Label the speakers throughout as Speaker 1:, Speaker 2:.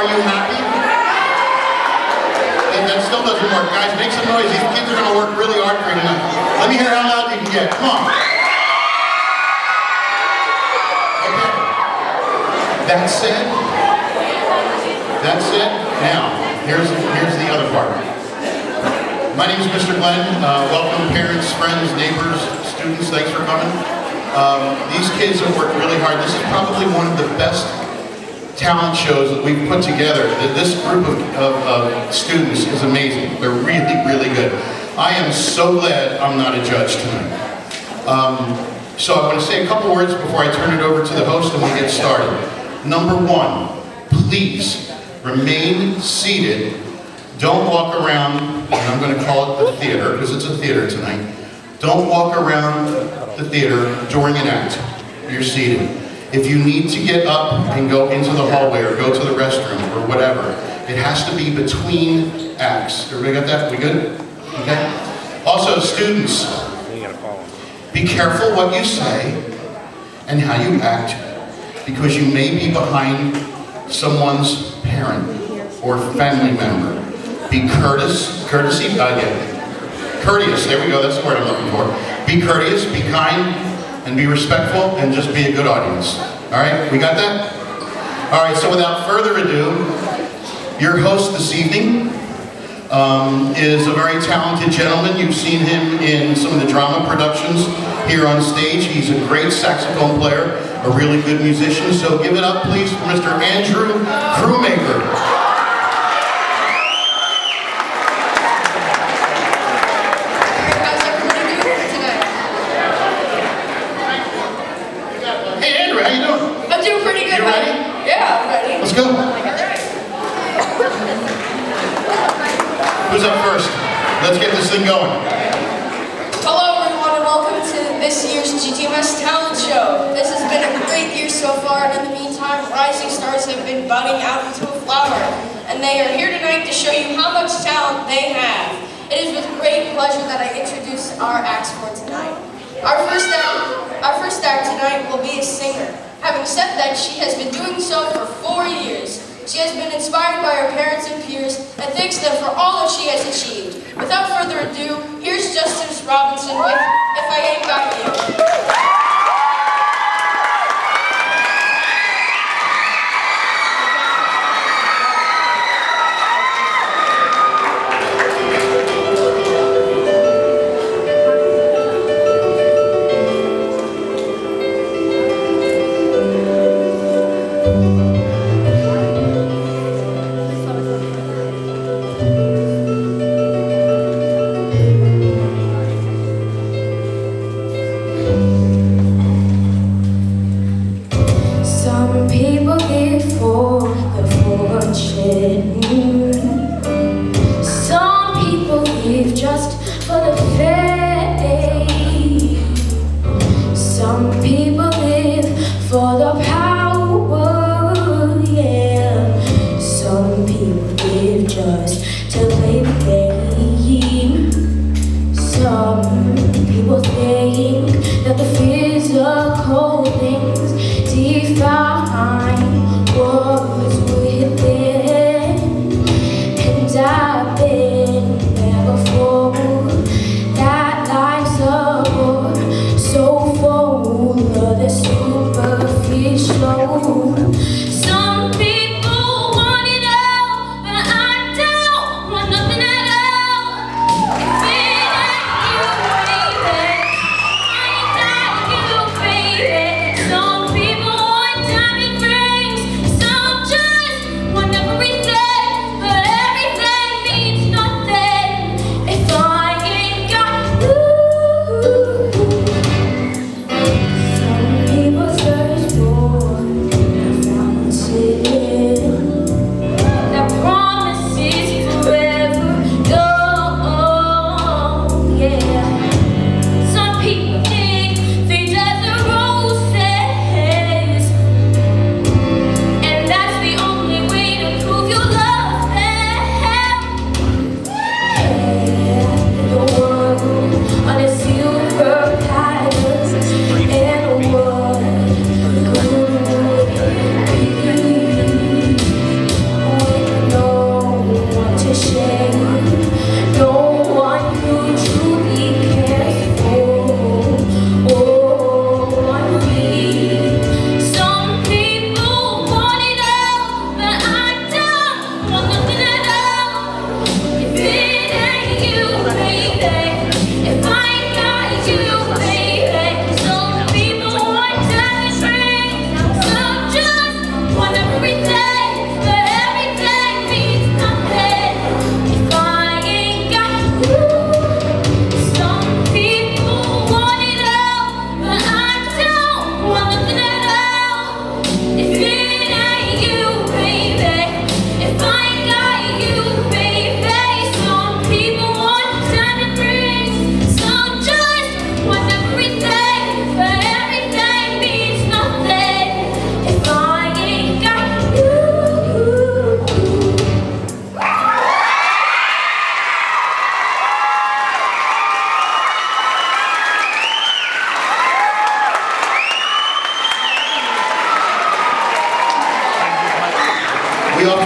Speaker 1: you happy? And that still doesn't work. Guys, make some noise. These kids are going to work really hard for you tonight. Let me hear how loud you can get. Come on. Okay. That said, now, here's the other part. My name is Mr. Glenn. Welcome, parents, friends, neighbors, students. Thanks for coming. These kids have worked really hard. This is probably one of the best talent shows that we've put together. This group of students is amazing. They're really, really good. I am so glad I'm not a judge tonight. So I want to say a couple words before I turn it over to the host and we get started. Number one, please remain seated. Don't walk around, and I'm going to call it the theater because it's a theater tonight. Don't walk around the theater during an act. You're seated. If you need to get up and go into the hallway or go to the restroom or whatever, it has to be between acts. Everybody got that? We good? Okay? Also, students, be careful what you say and how you act because you may be behind someone's parent or family member. Be courteous, there we go, that's the word I'm looking for. Be courteous, be kind, and be respectful, and just be a good audience. All right, we got that? All right, so without further ado, your host this evening is a very talented gentleman. You've seen him in some of the drama productions here on stage. He's a great saxophone player, a really good musician, so give it up, please, for Mr. Andrew Crewmaker. Let's go. Who's up first? Let's get this thing going.
Speaker 2: Hello everyone and welcome to this year's GTMS talent show. This has been a great year so far, and in the meantime, rising stars have been budding out into a flower. And they are here tonight to show you how much talent they have. It is with great pleasure that I introduce our acts for tonight. Our first act tonight will be a singer. Having said that, she has been doing so for 4 years. She has been inspired by her parents and peers and thanks them for all that she has achieved. Without further ado, here's Justice Robinson with If I Ain't Got You.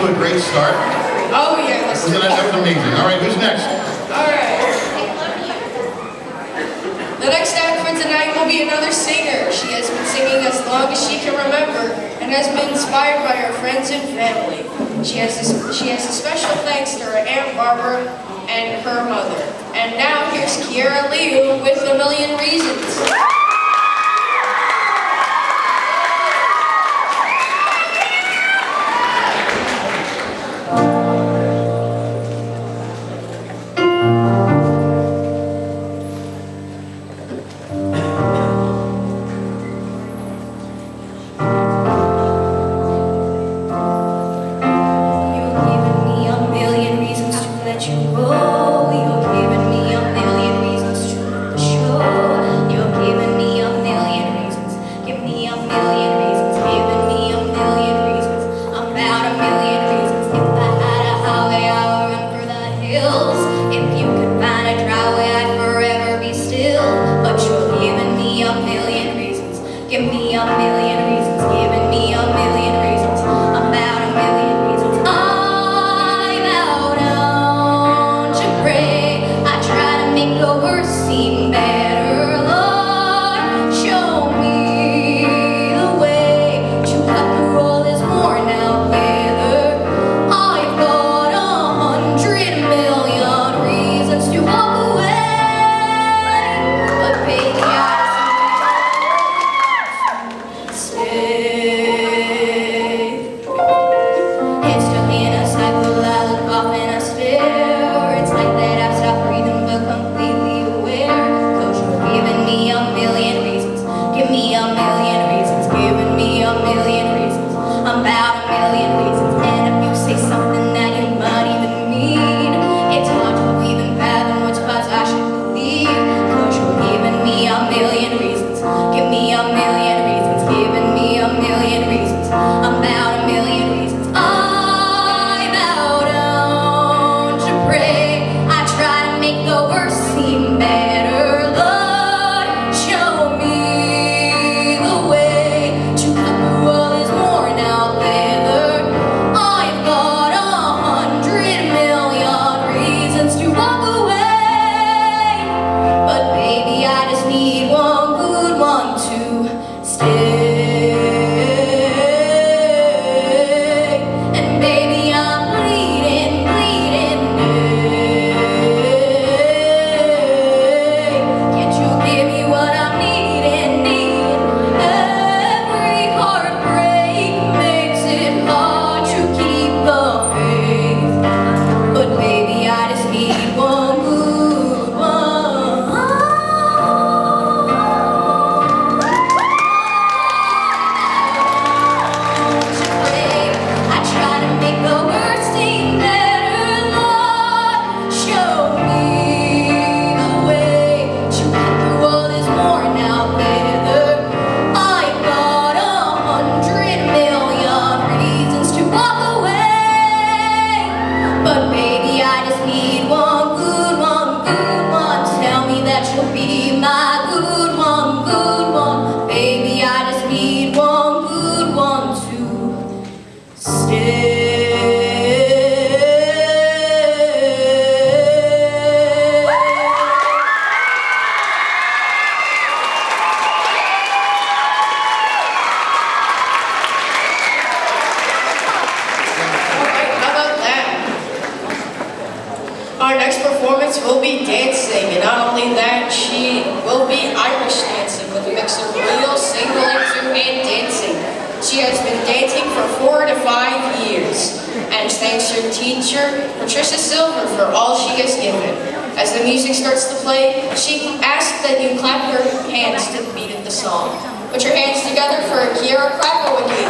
Speaker 1: to a great start?
Speaker 2: Oh yes.
Speaker 1: That was amazing. All right, who's next?
Speaker 2: Alright. The next act for tonight will be another singer. She has been singing as long as she can remember and has been inspired by her friends and family. She has a special thanks to her Aunt Barbara and her mother. And now here's Kiera Liu with A Million Reasons.
Speaker 3: Give me a million reasons, giving me a million reasons, about a million reasons. I bow down to pray, I try to make the worst seem better. Lord, show me the way to cut through all this worn out leather. I've got 100 million reasons to walk away, but baby,
Speaker 2: our next performance will be dancing, and not only that, she will be Irish dancing with a mix of real, single, and two-hand dancing. She has been dancing for 4 to 5 years, and thanks her teacher, Patricia Silver, for all she has given. As the music starts to play, she asks that you clap your hands to the beat of the song. Put your hands together for Kiera Clapper with me.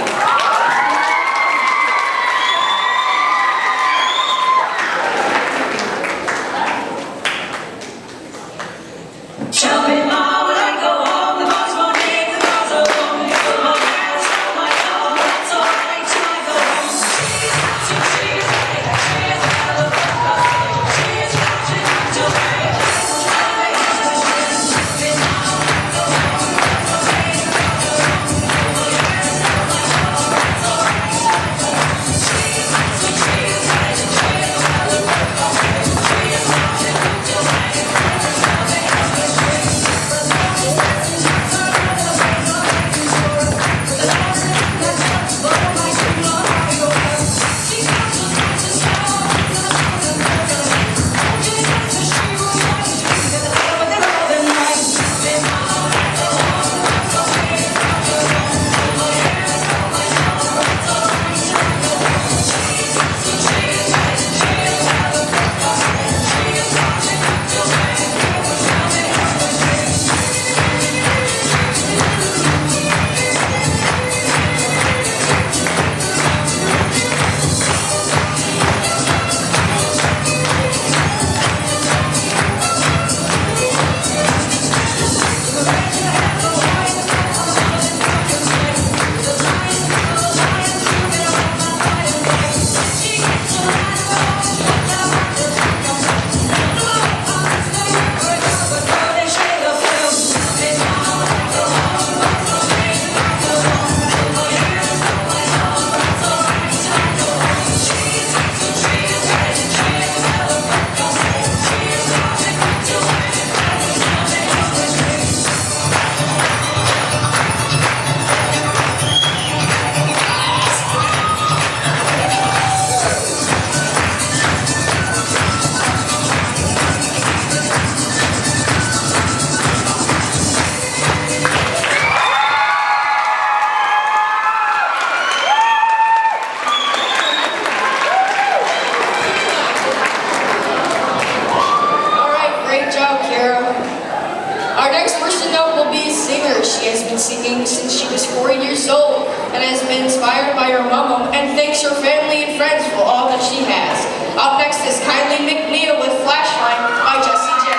Speaker 2: singing since she was 4 years old and has been inspired by her mama and thanks her family and friends for all that she has. Up next is Kylie McNeil with Flashlight by Jessie J.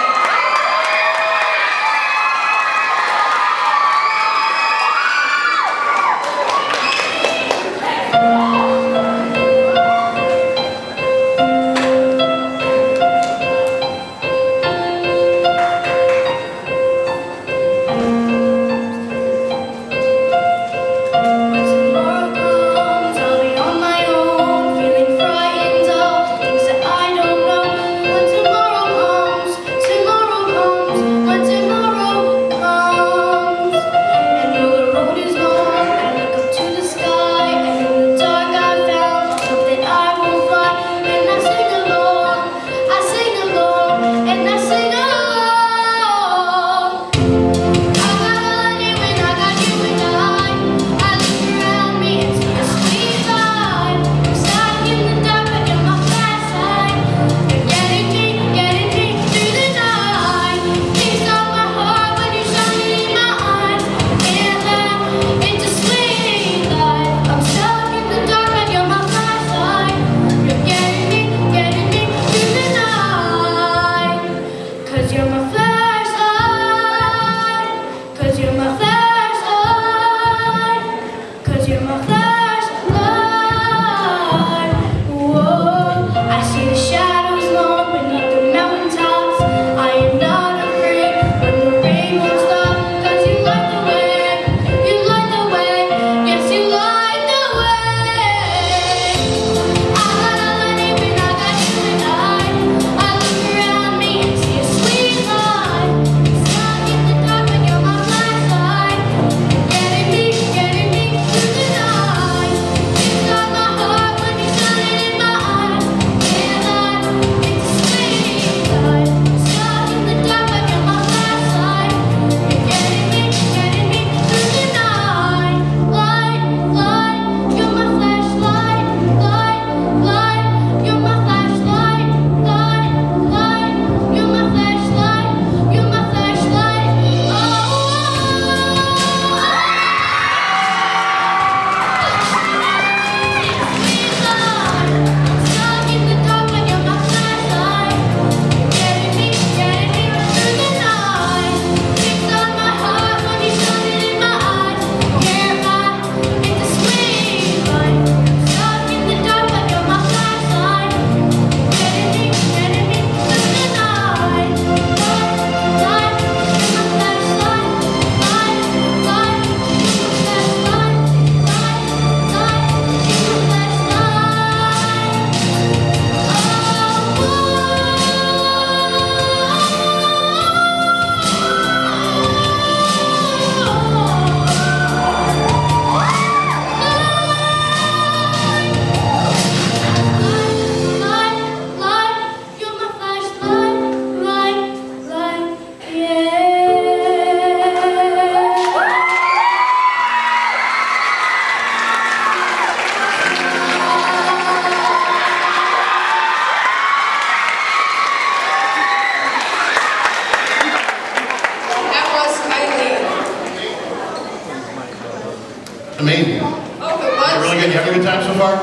Speaker 1: Amazing.
Speaker 2: Oh, it was.
Speaker 1: Really good. You having a good time so far?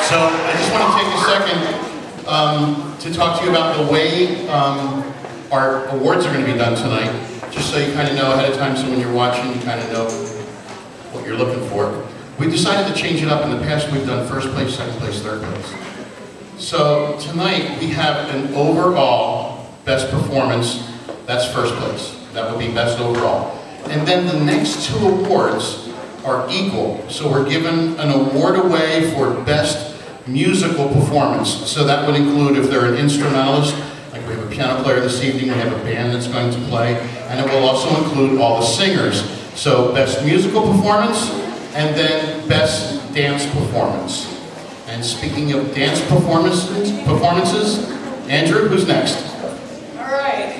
Speaker 1: So I just want to take a second to talk to you about the way our awards are going to be done tonight, just so you kind of know ahead of time, so when you're watching, you kind of know what you're looking for. We decided to change it up. In the past, we've done first place, second place, third place. So tonight, we have an overall best performance. That's first place. That would be best overall. And then the next two awards are equal. So we're giving an award away for best musical performance. So that would include if they're an instrumentalist, like we have a piano player this evening, we have a band that's going to play, and it will also include all the singers. So best musical performance, and then best dance performance. And speaking of dance performances, Andrew, who's next?
Speaker 2: All right.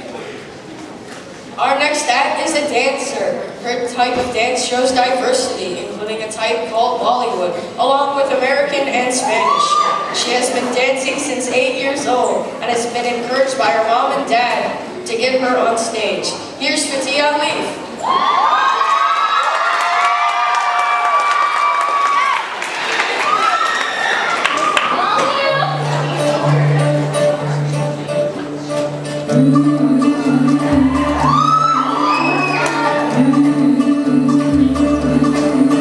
Speaker 2: Our next act is a dancer. Her type of dance shows diversity, including a type called Bollywood, along with American and Spanish. She has been dancing since 8 years old and has been encouraged by her mom and dad to get her on stage. Here's Fatia Leaf.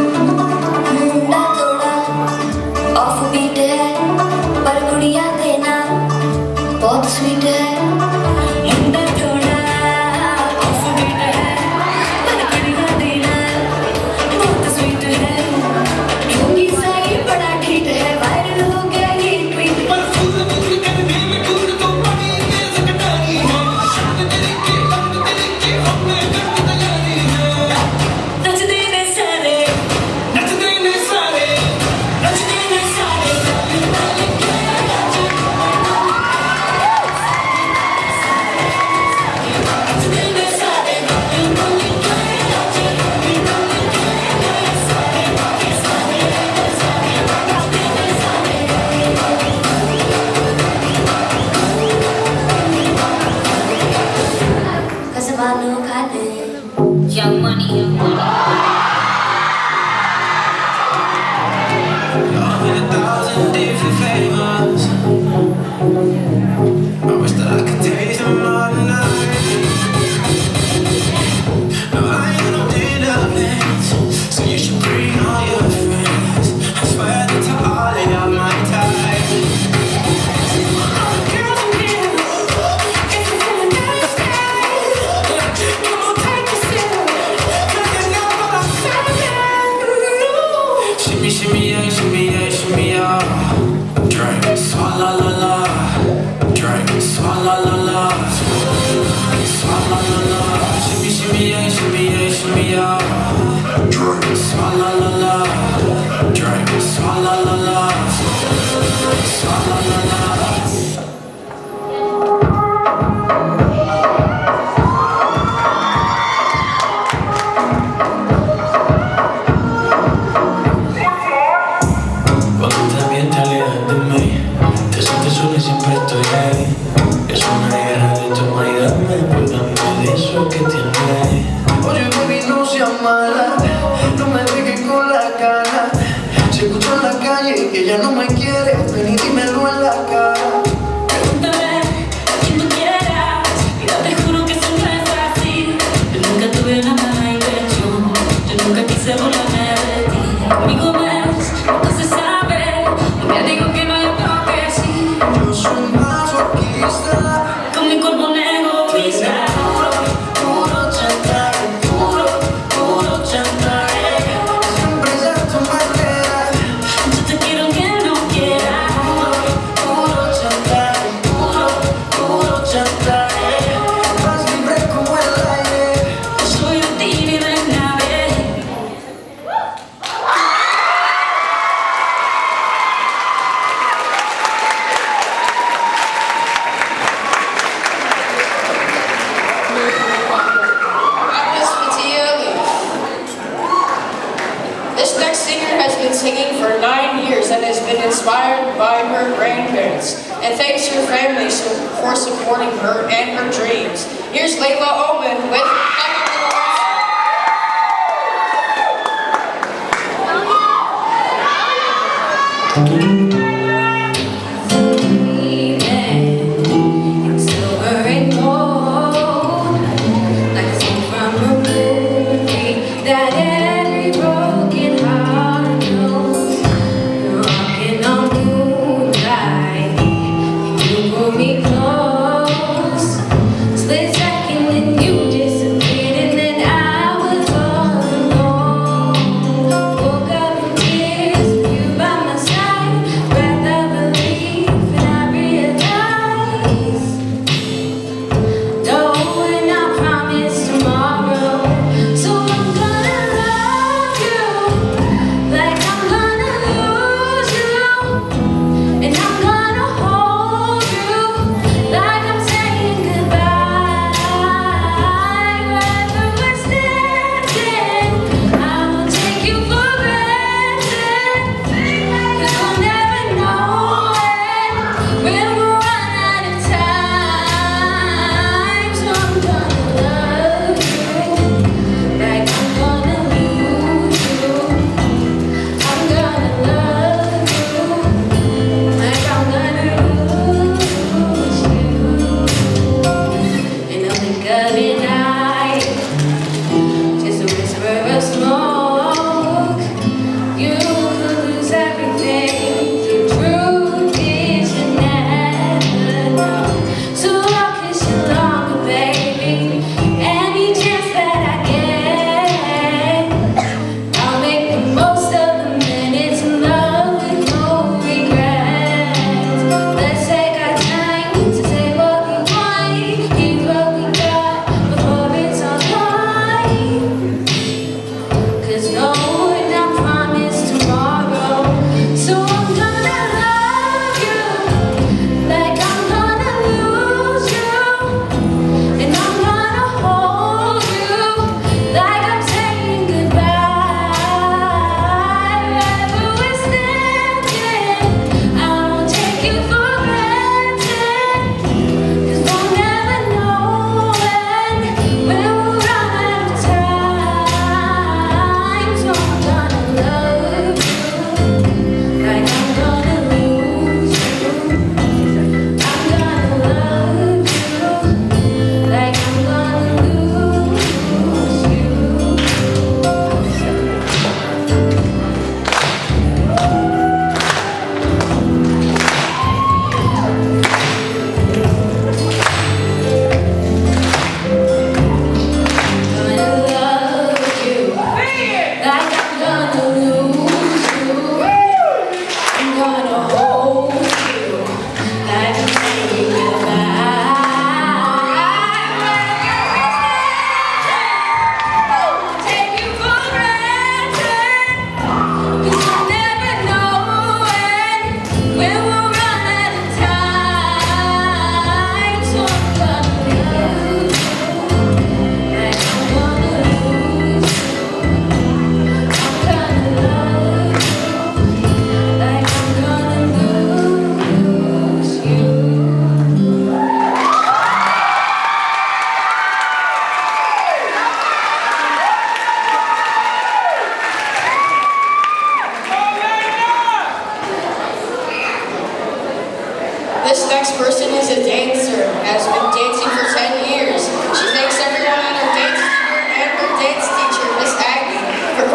Speaker 3: मुंडा थोड़ा off beat है पर गुड़िया देना बहुत sweet है मुंडा थोड़ा off beat है पर गुड़िया देना बहुत स्वीट है योगी साई बड़ा ठीक है वायरल हो गया ये ट्वीट नचते ने सारे नचते ने सारे नचते ने सारे नचते ने सारे कसबानो खाने Young money, young money.
Speaker 4: I'm in 1,000 different flavors. I wish that I could taste them all tonight. No, I ain't no dinner plans, so you should bring all your friends. I swear that to all of y'all my type. All the girls in here, if you're feeling nasty, come on, take a sip. 'Cause you know what I'm saying. Shimmy, shimmy, yeah, shimmy, yeah, shimmy, yeah. Drink, swalla la la. Drink, swalla la la. Swalla la la. Shimmy, shimmy, yeah, shimmy, yeah, shimmy, yeah. Drink, swalla la la. Drink, swalla la la. Swalla la la. Cuando también te alejas de mí, te sientes sola y siempre estoy ahí. Es una guerra de toma y dame, cuéntame de eso que tienes. Oye, baby, no seas mala, no me dejes con la cara. Si escucho en la calle que ella no me quiere, ven y dímelo en la cara.
Speaker 3: Pregúntame a quien tú quieras, y yo te juro que eso no es así. Yo nunca tuve una mala intención, yo nunca quise burlarme de ti. Conmigo ves, nunca se sabe, y me digo que no hay otro que sí.
Speaker 4: Yo soy masoquista,
Speaker 3: Con mi cuerpo un egoísta.
Speaker 4: puro chantaje, puro chantaje. Siempre es a tu manera,
Speaker 3: Yo te quiero aunque no quieras.
Speaker 4: puro chantaje, puro chantaje. Vas libre como el aire.
Speaker 3: Yo soy de ti y de nadie.
Speaker 2: That was Fatia Leaf. This next singer has been singing for 9 years and has been inspired by her grandparents. And thanks her family for supporting her and her dreams. Here's Layla Oman with Come a Little
Speaker 3: It's silver and gold, like a scene from a movie that every broken heart knows. Walking on moonlight, you pull me close. Split second and you disappeared, and then I was all alone. Woke up in tears with you by my side, breath of relief, and I realized. No, and I promise tomorrow. So I'm gonna run.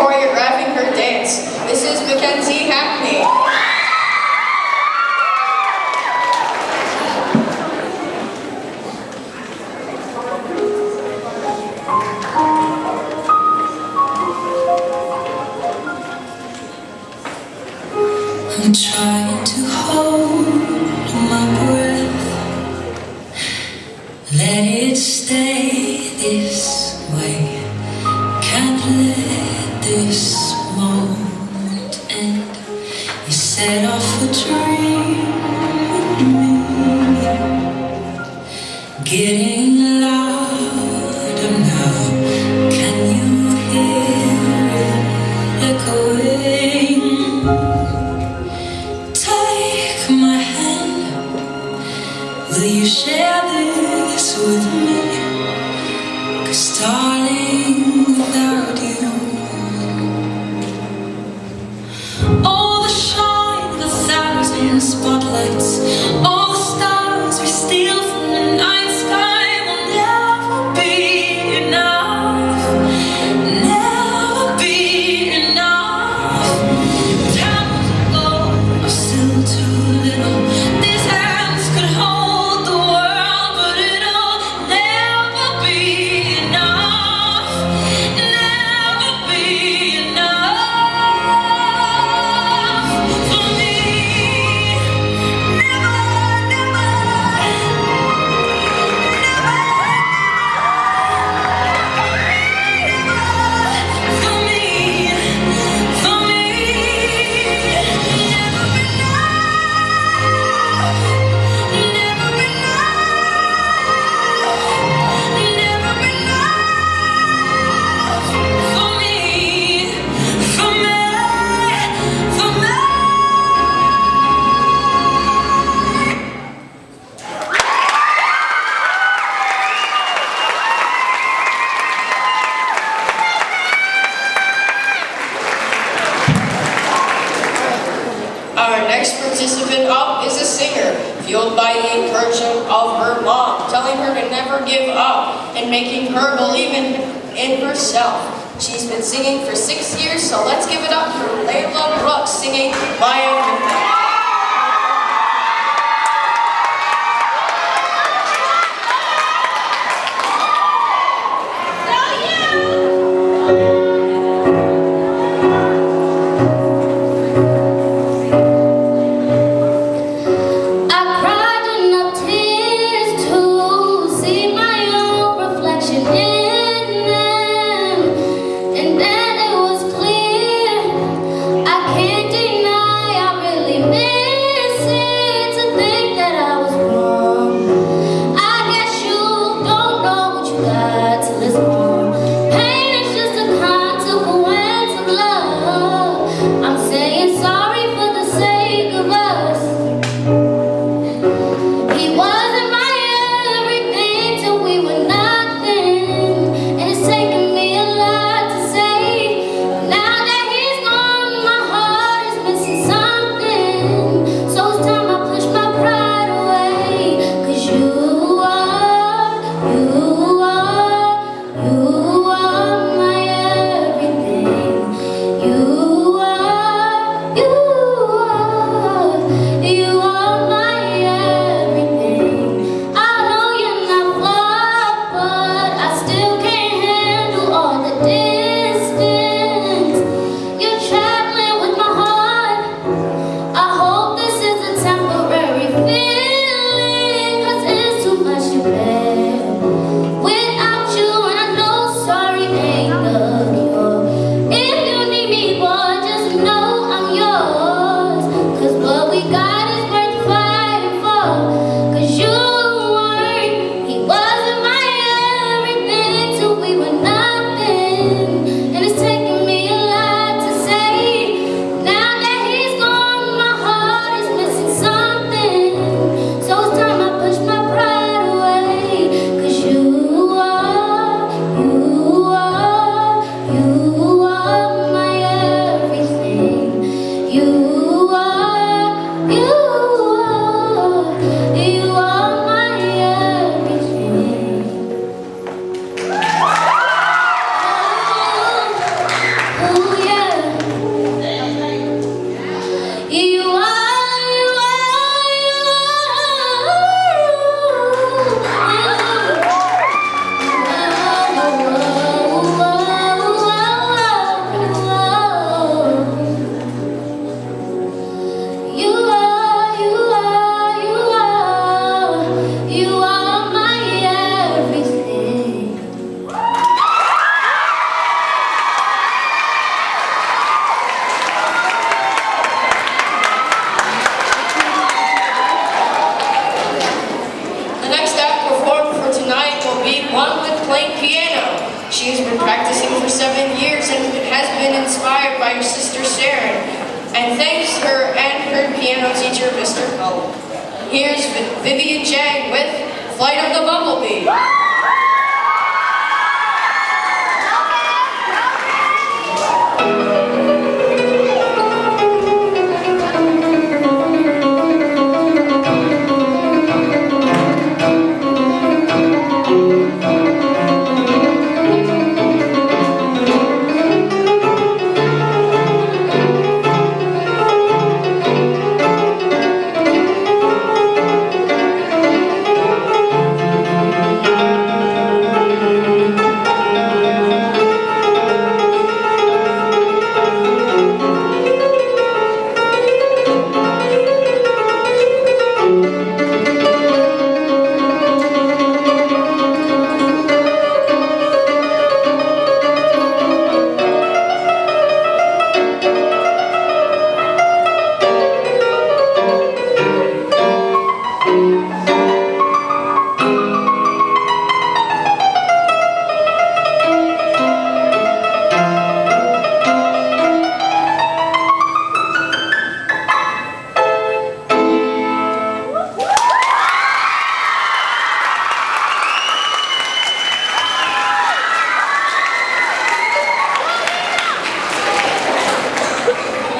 Speaker 2: choreographing her dance. This is Mackenzie Hackney.
Speaker 4: I'm trying to hold my breath, let it stay this way. Can't let this moment end. You set off a dream with me, getting louder now. Can you hear it echoing? Take my hand, will you share this with me? 'Cause darling, without you, all the shine, the thousand spotlights, all the stars we steal from the night sky will never be enough, never be enough. Times ago are still too little. These hands could hold the world, but it'll never be enough, never be enough for me. Never, never, for me, for me. Never enough, never enough for me, for me, for me.
Speaker 2: Our next participant up is a singer, fueled by the encouragement of her mom, telling her to never give up and making her believe in herself. She's been singing for 6 years, so let's give it up for Layla Brooks singing My Everything.
Speaker 3: I cried enough tears to see my own reflection in them, and then it was clear I can't deny I really miss
Speaker 2: well, here's Vivian Jang with Flight of the Bumblebee.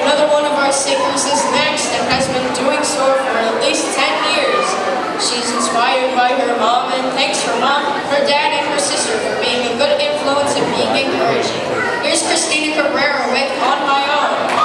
Speaker 2: Another one of our singers is next and has been doing so for at least 10 years. She's inspired by her mom and thanks her mom, her dad, and her sister for being a good influence and being encouraging. Here's Christina Cabrera with On My Own.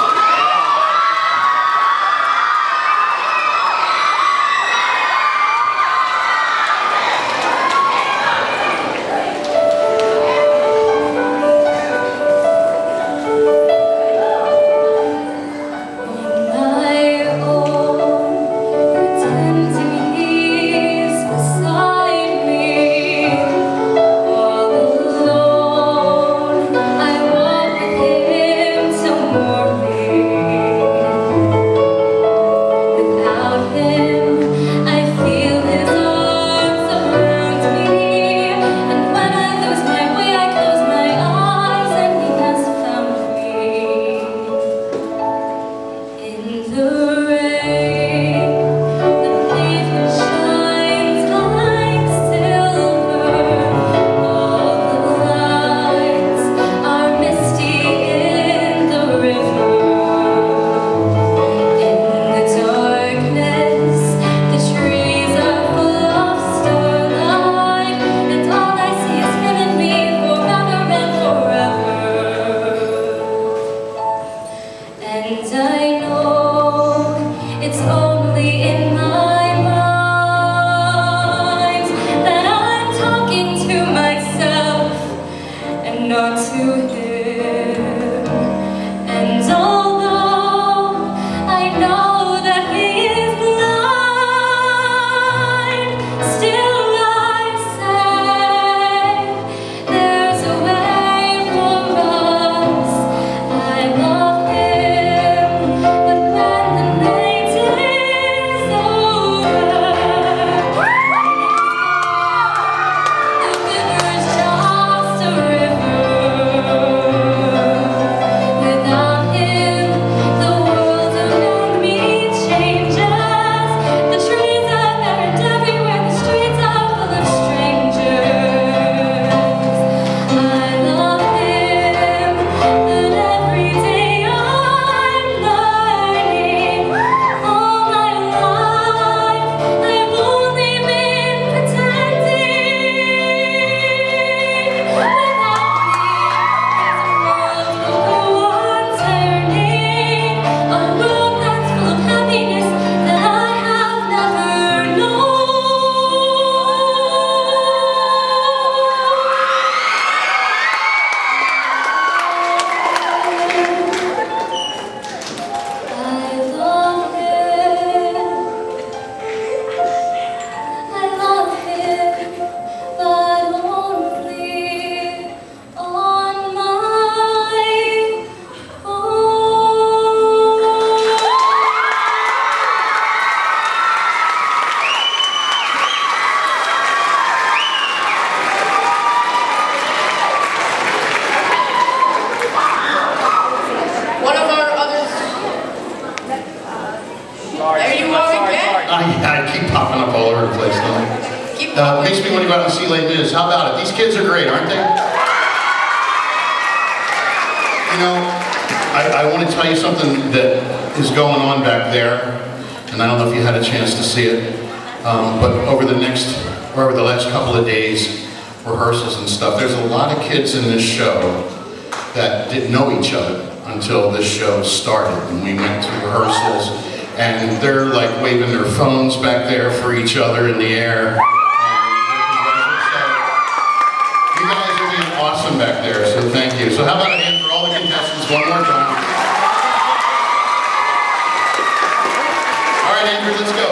Speaker 3: My own, pretending he's beside me. All alone, I walk with him.
Speaker 1: Makes me want to go out and see Les Mis. How about it? These kids are great, aren't they? You know, I want to tell you something that is going on back there, and I don't know if you had a chance to see it, but over the last couple of days, rehearsals and stuff, there's a lot of kids in this show that didn't know each other until this show started, and we went to rehearsals, and they're like waving their phones back there for each other in the air. You guys are being awesome back there, so thank you. So how about a hand for all the contestants one more time? All right, Andrew, let's go.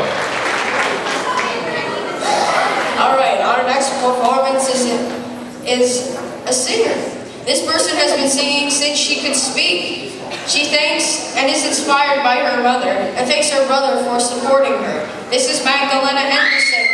Speaker 2: All right, our next performance is a singer. This person has been singing since she could speak. She thanks and is inspired by her mother and thanks her brother for supporting her. This is Magdalena Henderson.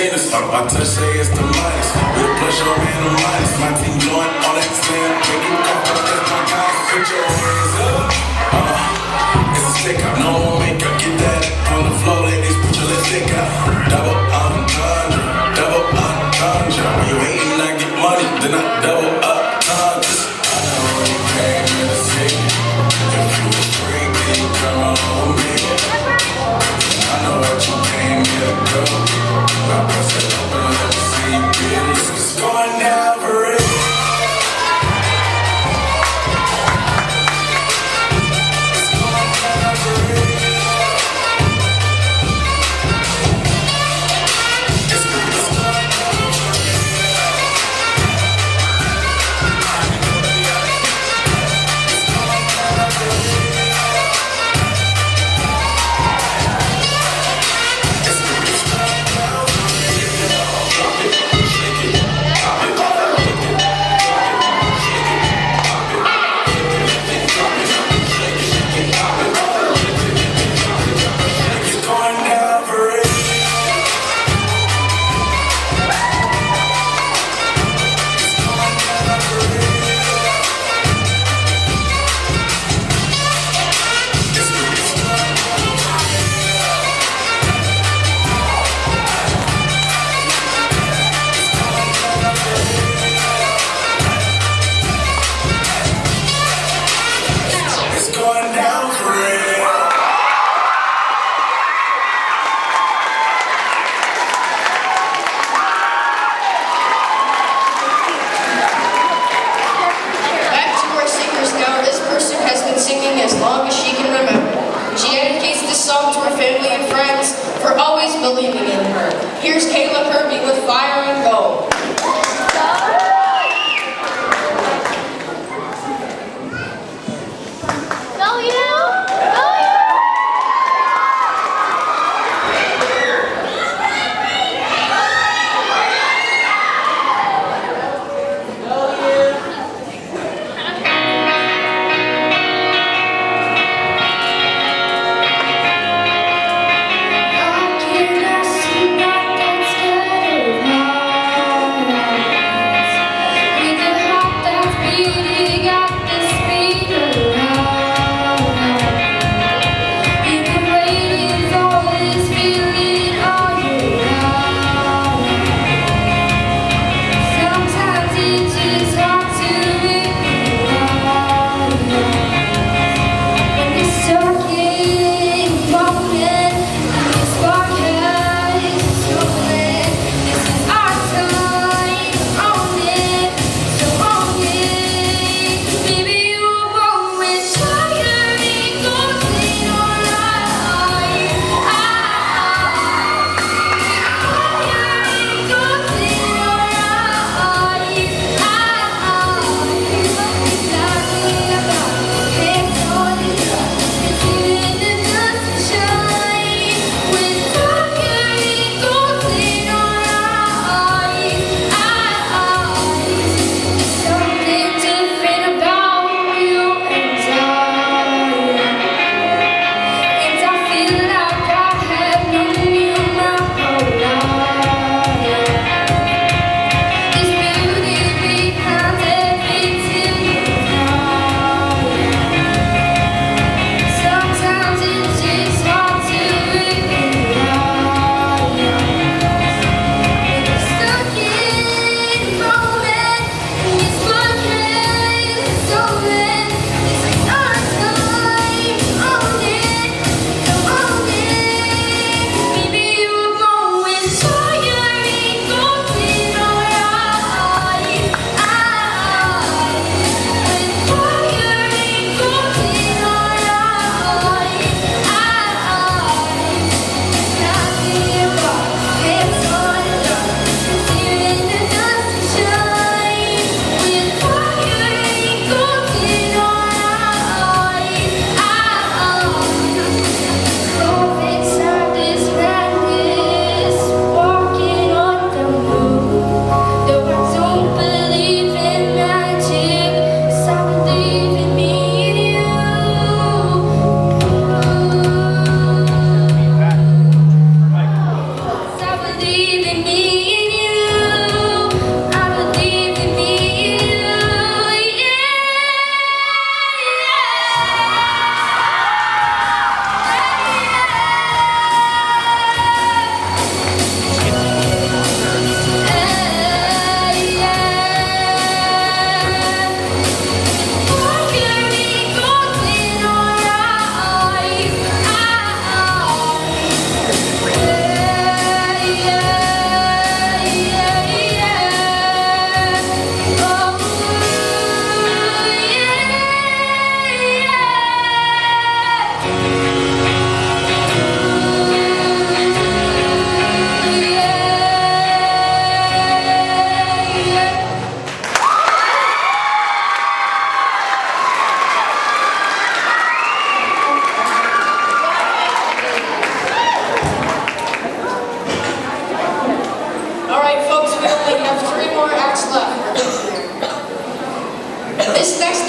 Speaker 4: Venus. My touch say it's the minus. With a plus or and a minus. My team joint on that stand. Make it come up, that's my guy. Put your hands up. It's a stick up, no more makeup. Get that on the floor, ladies. Put your lipstick up. Double entendre, double entendre. When you hating, I get money, then I double up tendres. I know you came here to see. If you a freak, then you come on me. I know what you came here to do. I press it open, let me see you get it. It's going down for real.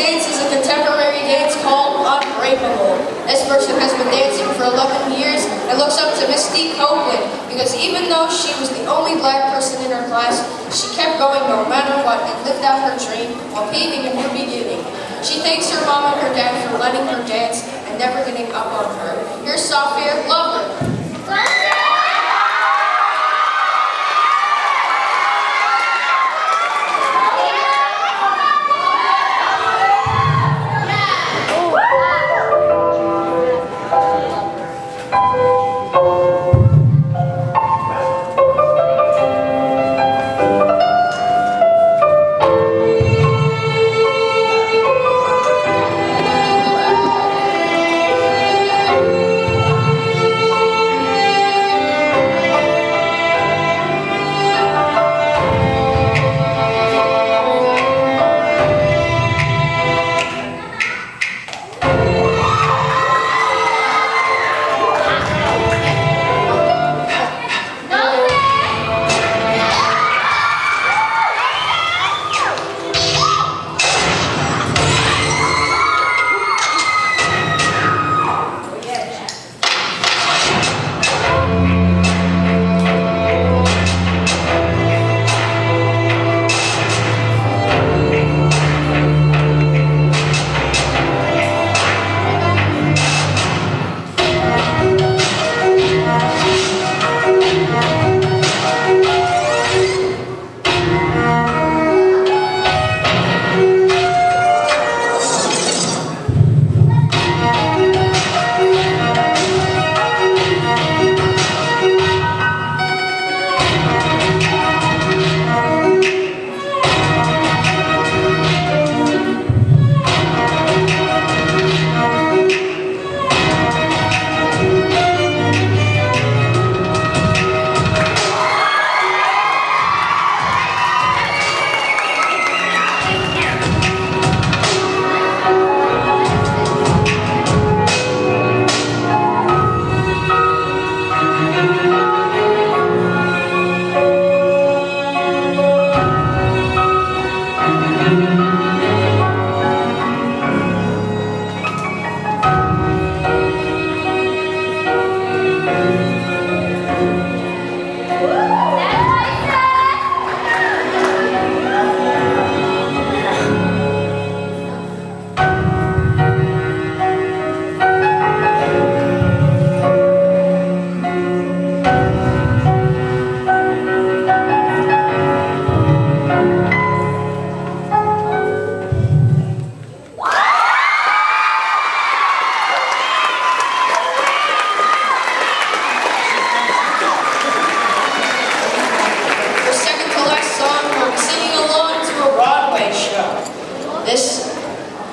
Speaker 2: dance is a contemporary dance called Unbreakable. This person has been dancing for 11 years and looks up to Misty Copeland because even though she was the only black person in her class, she kept going no matter what and lived out her dream while paving a new beginning. She thanks her mom and her dad for letting her dance and never giving up on her. Here's Sophia Glover.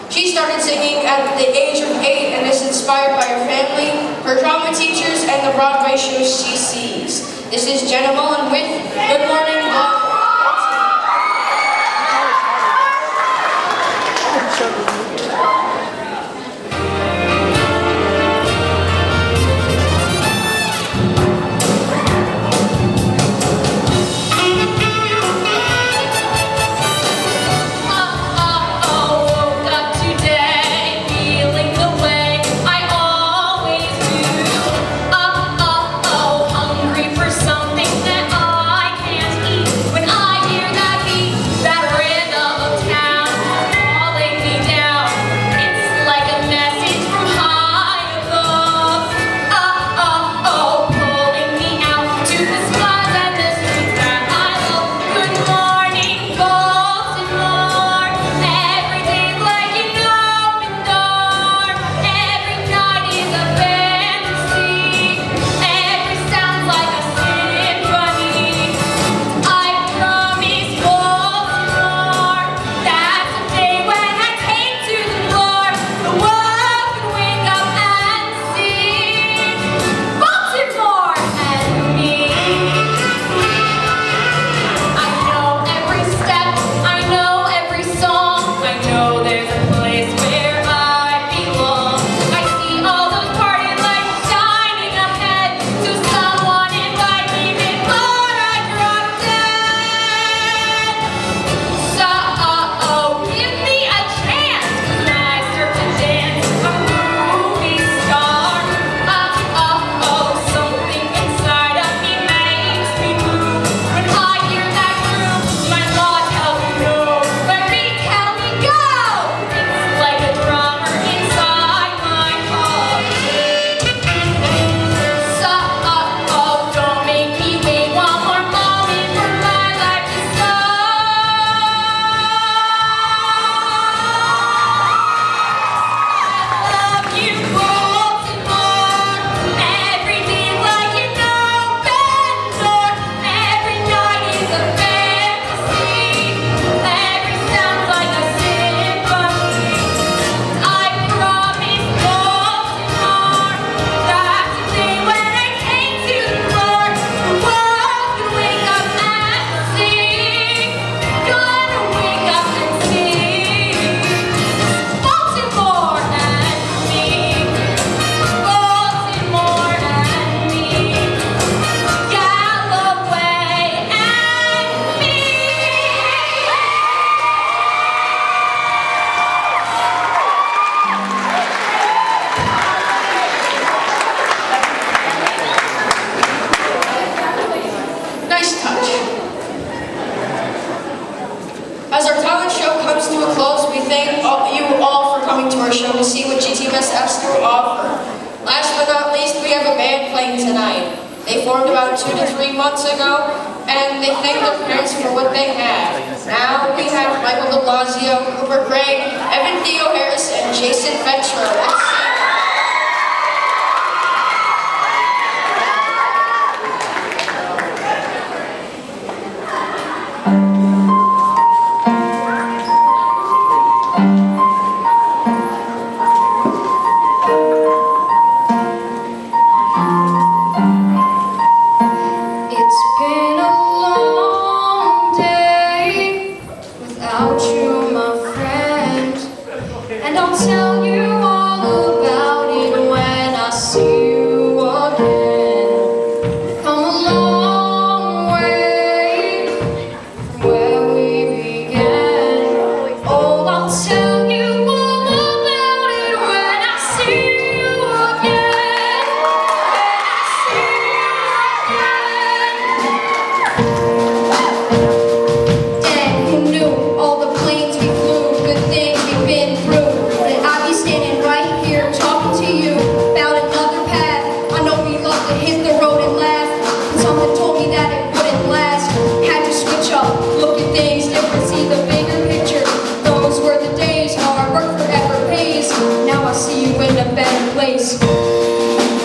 Speaker 2: She started singing at the age of 8 and is inspired by her family, her drama teachers, and the Broadway shows she sees. This is Jenna Mullen with Good Morning Love.
Speaker 3: Hungry for something that I can't eat.
Speaker 2: thank you all for coming to our show to see what GTMS has to offer. Last but not least, we have a band playing tonight. They formed about 2 to 3 months ago, and they thank their parents for what they have. Now we have Michael de Blasio, Cooper Craig, Evan Theo Harris, and Jason Ventura. Let's see.
Speaker 3: It's been a long day without you, my friend, and I'll tell you all about it when I see you again. Come a long way from where we began. Oh, I'll tell you all about it when I see you again. Dad, who knew all the planes we flew, the things we've been through, that I'd be standing right here talking to you about another path. I know we love to hit the road and laugh, but something told me that it wouldn't last. Had to switch up, look at things different, see the bigger picture. Those were the days, hard work forever pays. Now I see you in a better place.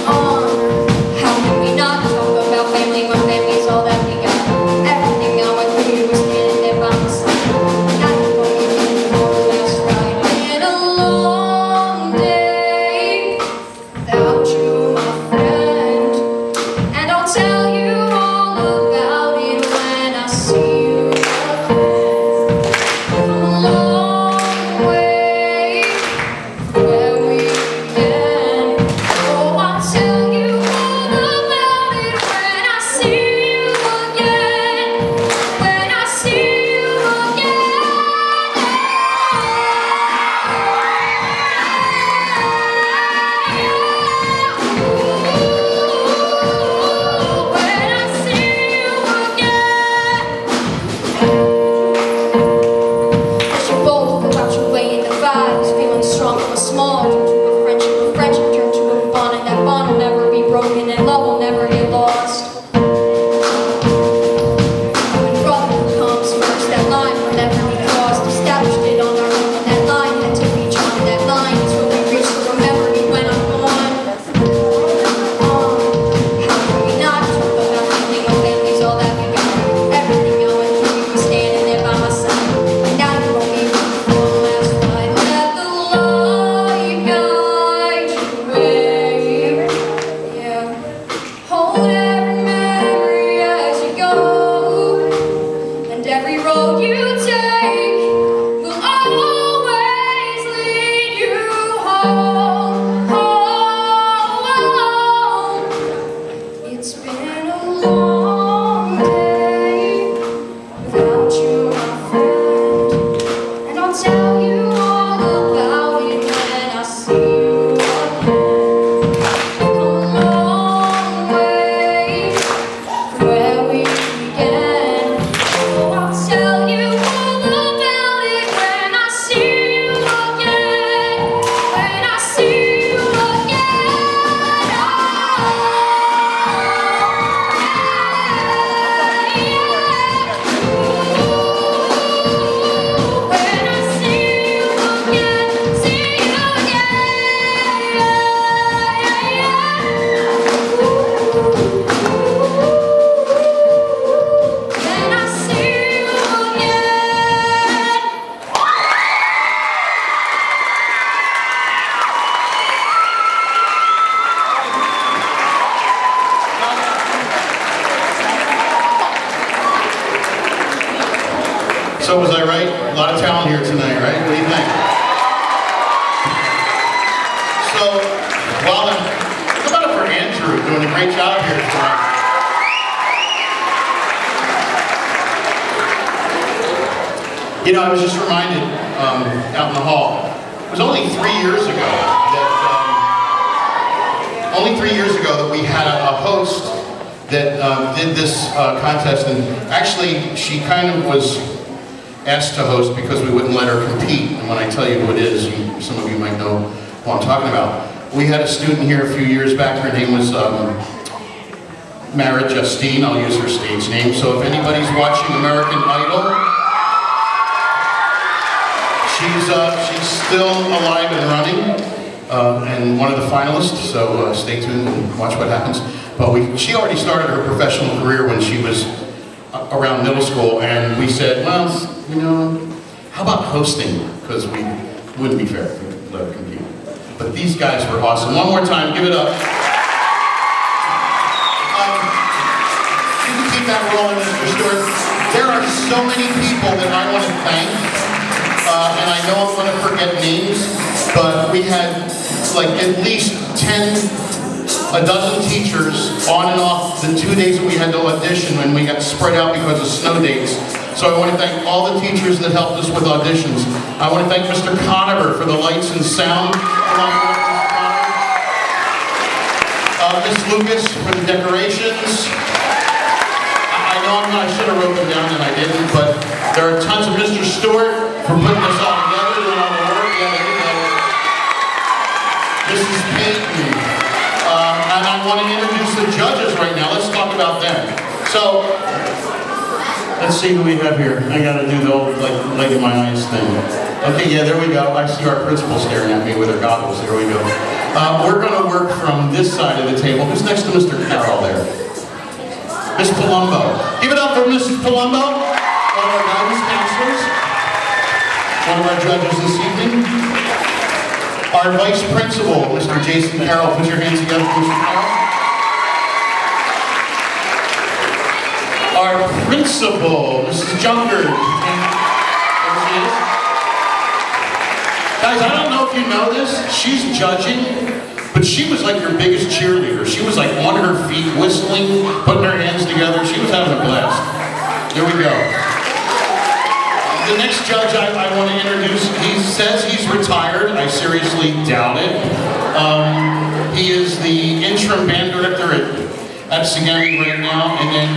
Speaker 3: How can we not talk about family when family's all that we got? Everything I went through, you were standing there by my side. Now you won't give me the last ride. Been a long day without you, my friend, and I'll tell you all about it when I see you again. Come a long way from where we began. Oh, I'll tell you all about it when I see you again. When I see you again. When I see you again. As you both go out your way in the vibes, feeling strong from a small, turn to a friendship turn to a bond, and that bond will never be broken, and love will never get lost. When brotherhood comes first, that line will never be crossed. Established it on our own, and that line had to be drawn. That line is what we reach, so remember me when I'm gone. How can we not talk about family when family's all that we got? Everything I went through, you were standing there by my side. And now you won't be with me for the last ride. Let the light guide your way. Yeah. Hold every memory as you go, and every road you take will always lead you home. Home. It's been a long day without you, my friend, and I'll tell you all about it when I see you again. Come a long way from where we began. Oh, I'll tell you all about it when I see you again. When I see you again. When I see you again, see you again. When I see you again.
Speaker 1: So was I right? A lot of talent here tonight, right? What do you think? So, how about it for Andrew doing a great job here tonight? You know, I was just reminded out in the hall, it was only 3 years ago that we had a host that did this contest, and actually she kind of was asked to host because we wouldn't let her compete. And when I tell you who it is, some of you might know who I'm talking about. We had a student here a few years back. Her name was Mara Justine. I'll use her stage name. So if anybody's watching American Idol, she's still alive and running, and one of the finalists. So stay tuned and watch what happens. But she already started her professional career when she was around middle school, and we said, well, you know, how about hosting? Because we wouldn't be fair to let her compete. But these guys were awesome. One more time, give it up. You can keep that rolling, Mr. Stewart. There are so many people that I want to thank, and I know I'm going to forget names, but we had like at least a dozen teachers on and off the 2 days that we had to audition when we got spread out because of snow dates. So I want to thank all the teachers that helped us with auditions. I want to thank Mr. Conover for the lights and sound. Miss Lucas for the decorations. I know I should have wrote them down and I didn't, but there are tons of Mr. Stewart for putting this all together, doing all the work. Yeah, there you go. Mrs. Payton. And I want to introduce the judges right now. Let's talk about them. So, let's see who we have here. I gotta do the old light in my eyes thing. Okay, yeah, there we go. I see our principal staring at me with her goggles. There we go. We're gonna work from this side of the table. Who's next to Mr. Carroll there? Miss Palumbo. Give it up for Mrs. Palumbo, one of our guidance counselors, one of our judges this evening. Our vice principal, Mr. Jason Carroll. Put your hands together for Mr. Carroll. Our principal, Mrs. Junker. There she is. Guys, I don't know if you know this. She's judging, but she was like your biggest cheerleader. She was like on her feet, whistling, putting her hands together. She was having a blast. There we go. The next judge I want to introduce, he says he's retired. I seriously doubt it. He is the interim band director at Sagami right now, and then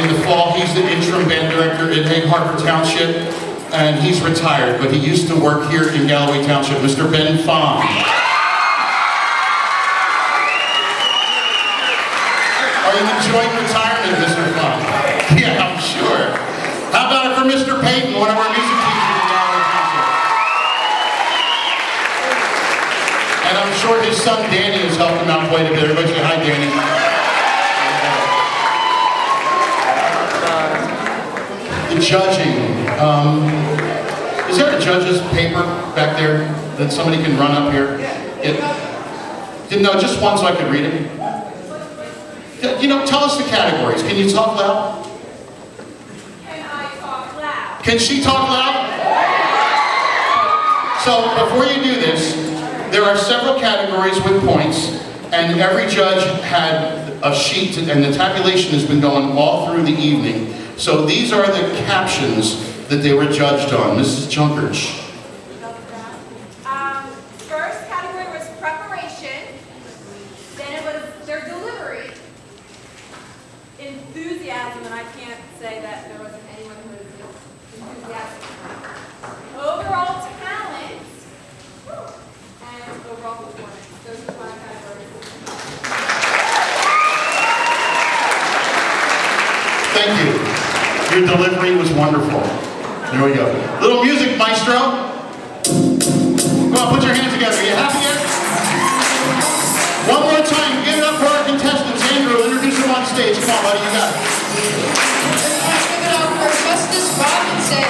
Speaker 1: in the fall he's the interim band director at Egg Harbor Township, and he's retired, but he used to work here in Galloway Township, Mr. Ben Fong. Are you enjoying retirement, Mr. Fong? Yeah, I'm sure. How about it for Mr. Payton, one of our music teachers in Galloway Township? And I'm sure his son Danny has helped him out quite a bit. Everybody say hi, Danny. The judging. Is there a judge's paper back there that somebody can run up here? No, just one so I could read it. You know, tell us the categories. Can you talk loud? Can she talk loud? So before you do this, there are several categories with points, and every judge had a sheet, and the tabulation has been going all through the evening. So these are the captions that they were judged on. Mrs. Junkerch.
Speaker 5: First category was preparation, then it was their delivery, enthusiasm, and I can't say that there wasn't anyone who was enthusiastic. Overall talent, and overall performance. Those are the 5 categories.
Speaker 1: Thank you. Your delivery was wonderful. There we go. Little music, maestro. Come on, put your hands together. Are you happy yet? One more time. Give it up for our contestants. Andrew, introduce them on stage. Come on, buddy. You got it.
Speaker 2: Let's give it up for Justice Robinson.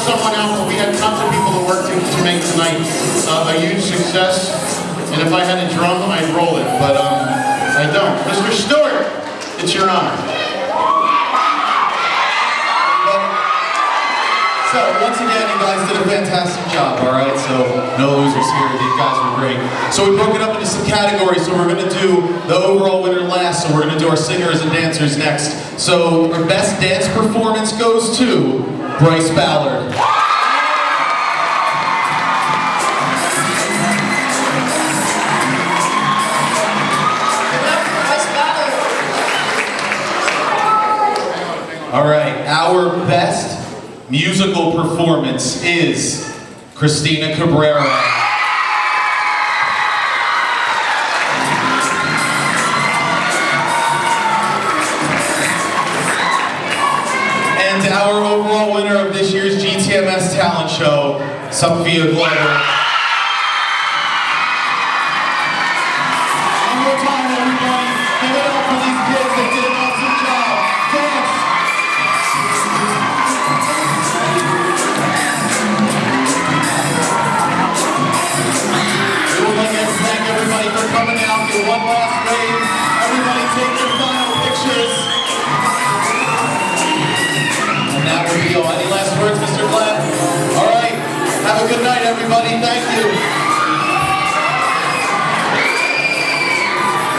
Speaker 1: someone out, but we had tons of people to work to make tonight a huge success. And if I had a drum, I'd roll it, but I don't. Mr. Stewart, it's your honor.
Speaker 6: So, once again, you guys did a fantastic job, all right? So, no losers here. These guys were great. So, we broke it up into some categories. So, we're going to do the overall winner last. So, we're going to do our singers and dancers next. So, our best dance performance goes to Bryce Ballard. All right, our best musical performance is Christina Cabrera. And our overall winner of this year's GTMS talent show, Sophia Glover.